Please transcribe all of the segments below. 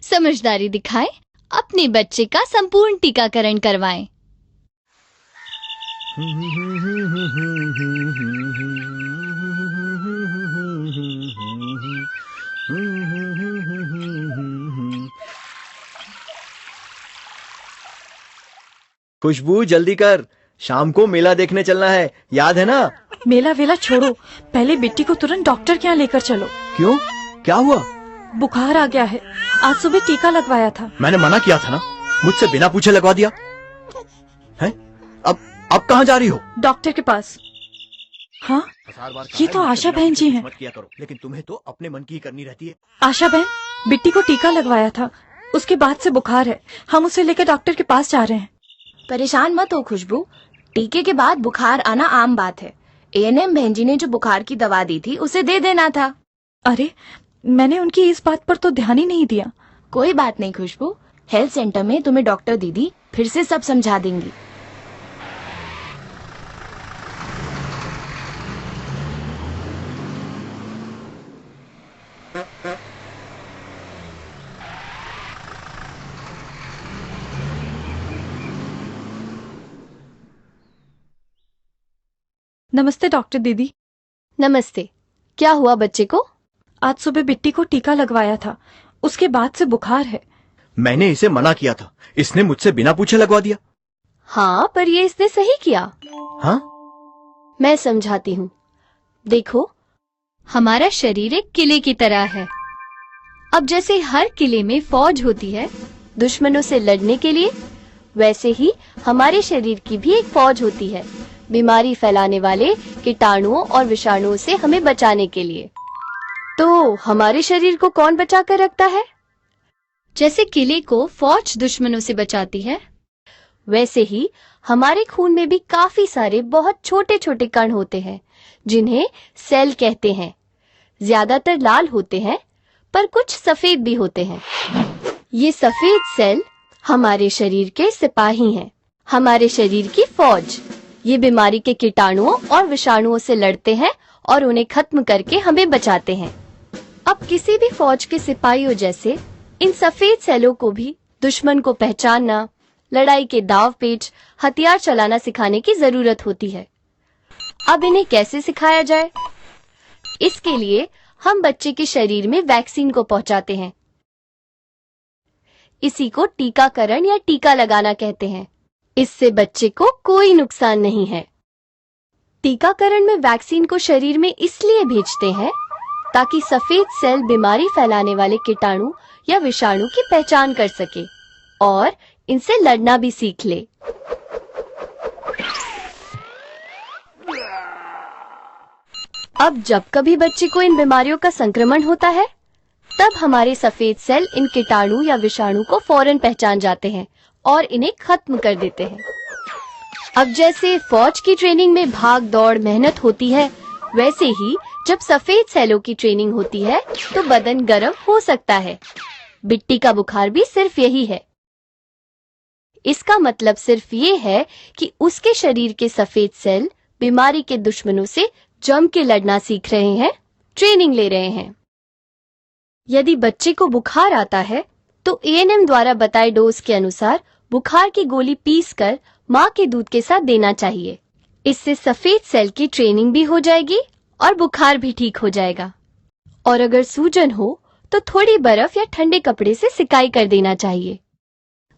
समझदारी दिखाएं, अपने बच्चे का संपूर्ण टीकाकरण करवाएं। खुशबू जल्दी कर, शाम को मेला देखने चलना है, याद है ना? मेला वेला छोड़ो, पहले बिट्टी को तुरंत डॉक्टर के यहाँ लेकर चलो। क्यों, क्या हुआ? बुखार आ गया है, आज सुबह टीका लगवाया था। मैंने मना किया था ना, मुझसे बिना पूछे लगवा दिया है। अब कहाँ जा रही हो? डॉक्टर के पास। हाँ, ये तो आशा बहन जी हैं। मत किया करो, लेकिन तुम्हें तो अपने मन की ही करनी रहती है। आशा बहन, बिट्टी को टीका लगवाया था, उसके बाद से बुखार है, हम उसे लेकर डॉक्टर के पास जा रहे हैं। परेशान मत हो खुशबू, टीके के बाद बुखार आना आम बात है। एएनएम बहन जी ने जो बुखार की दवा दी थी उसे दे देना था। अरे, मैंने उनकी इस बात पर तो ध्यान ही नहीं दिया। कोई बात नहीं खुशबू, हेल्थ सेंटर में तुम्हें डॉक्टर दीदी फिर से सब समझा देंगी। नमस्ते डॉक्टर दीदी। नमस्ते, क्या हुआ बच्चे को? आज सुबह बिट्टी को टीका लगवाया था, उसके बाद से बुखार है। मैंने इसे मना किया था, इसने मुझसे बिना पूछे लगवा दिया। हाँ, पर ये इसने सही किया। हाँ? मैं समझाती हूँ। देखो, हमारा शरीर एक किले की तरह है। अब जैसे हर किले में फौज होती है दुश्मनों से लड़ने के लिए, वैसे ही हमारे शरीर की भी एक फौज होती है बीमारी फैलाने वाले कीटाणुओं और विषाणुओं से हमें बचाने के लिए। तो हमारे शरीर को कौन बचा कर रखता है? जैसे किले को फौज दुश्मनों से बचाती है, वैसे ही हमारे खून में भी काफी सारे बहुत छोटे छोटे कण होते हैं जिन्हें सेल कहते हैं। ज्यादातर लाल होते हैं, पर कुछ सफेद भी होते हैं। ये सफेद सेल हमारे शरीर के सिपाही हैं, हमारे शरीर की फौज। ये बीमारी के कीटाणुओं और विषाणुओं से लड़ते हैं और उन्हें खत्म करके हमें बचाते हैं। अब किसी भी फौज के सिपाहियों जैसे इन सफेद सेलों को भी दुश्मन को पहचानना, लड़ाई के दाव पेच, हथियार चलाना सिखाने की जरूरत होती है। अब इन्हें कैसे सिखाया जाए? इसके लिए हम बच्चे के शरीर में वैक्सीन को पहुंचाते हैं। इसी को टीकाकरण या टीका लगाना कहते हैं। इससे बच्चे को कोई नुकसान नहीं है। टीकाकरण में वैक्सीन को शरीर में इसलिए भेजते हैं ताकि सफेद सेल बीमारी फैलाने वाले कीटाणु या विषाणु की पहचान कर सके और इनसे लड़ना भी सीख ले। अब जब कभी बच्चे को इन बीमारियों का संक्रमण होता है, तब हमारे सफेद सेल इन कीटाणु या विषाणु को फौरन पहचान जाते हैं और इन्हें खत्म कर देते हैं। अब जैसे फौज की ट्रेनिंग में भाग दौड़ मेहनत होती है, वैसे ही जब सफेद सेलों की ट्रेनिंग होती है तो बदन गर्म हो सकता है। बिट्टी का बुखार भी सिर्फ यही है। इसका मतलब सिर्फ ये है कि उसके शरीर के सफेद सेल बीमारी के दुश्मनों से जम के लड़ना सीख रहे हैं, ट्रेनिंग ले रहे हैं। यदि बच्चे को बुखार आता है तो एएनएम द्वारा बताए डोज के अनुसार बुखार की गोली पीसकर माँ के दूध के साथ देना चाहिए। इससे सफेद सेल की ट्रेनिंग भी हो जाएगी और बुखार भी ठीक हो जाएगा। और अगर सूजन हो तो थोड़ी बर्फ या ठंडे कपड़े से सिकाई कर देना चाहिए।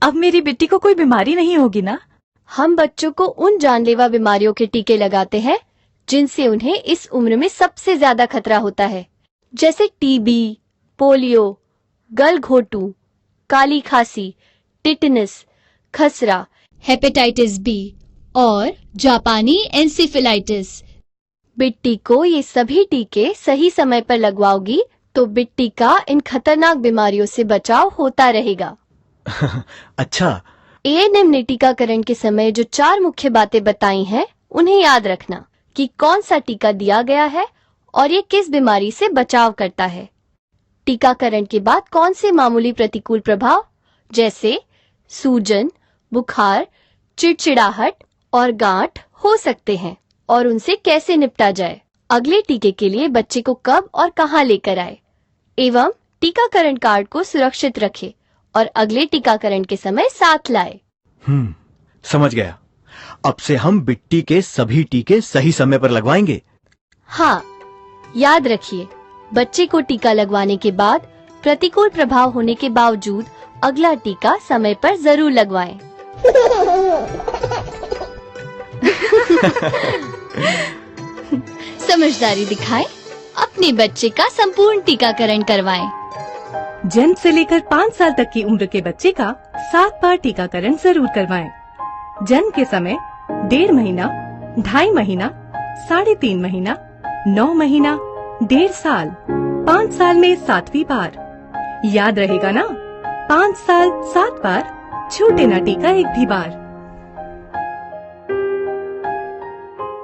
अब मेरी बिट्टी को कोई बीमारी नहीं होगी ना? हम बच्चों को उन जानलेवा बीमारियों के टीके लगाते हैं जिनसे उन्हें इस उम्र में सबसे ज्यादा खतरा होता है, जैसे टीबी, पोलियो, गलघोटू, काली खांसी, टिटनस, खसरा, हेपेटाइटिस बी और जापानी एन्सेफेलाइटिस। बिट्टी को ये सभी टीके सही समय पर लगवाओगी तो बिट्टी का इन खतरनाक बीमारियों से बचाव होता रहेगा। अच्छा। एएनएम ने टीकाकरण के समय जो 4 मुख्य बातें बताई हैं, उन्हें याद रखना कि कौन सा टीका दिया गया है और ये किस बीमारी से बचाव करता है। टीकाकरण के बाद कौन से मामूली प्रतिकूल प्रभाव जैसे सूजन, बुखार, चिड़चिड़ाहट और गांठ हो सकते हैं और उनसे कैसे निपटा जाए। अगले टीके के लिए बच्चे को कब और कहां लेकर आए एवं टीकाकरण कार्ड को सुरक्षित रखें और अगले टीकाकरण के समय साथ लाए। समझ गया। अब से हम बिट्टी के सभी टीके सही समय पर लगवाएंगे। हाँ, याद रखिए, बच्चे को टीका लगवाने के बाद प्रतिकूल प्रभाव होने के बावजूद अगला टीका समय पर जरूर लगवाएं। समझदारी दिखाएं, अपने बच्चे का संपूर्ण टीकाकरण करवाएं। जन्म से लेकर 5 साल तक की उम्र के बच्चे का 7 बार टीकाकरण जरूर करवाएं। जन्म के समय 1.5 महीना, 2.5 महीना, 3.5 महीना, 9 महीना, 1.5 साल, 5 साल में 7वीं बार। याद रहेगा ना, 5 साल 7 बार, छूटे ना टीका एक भी बार।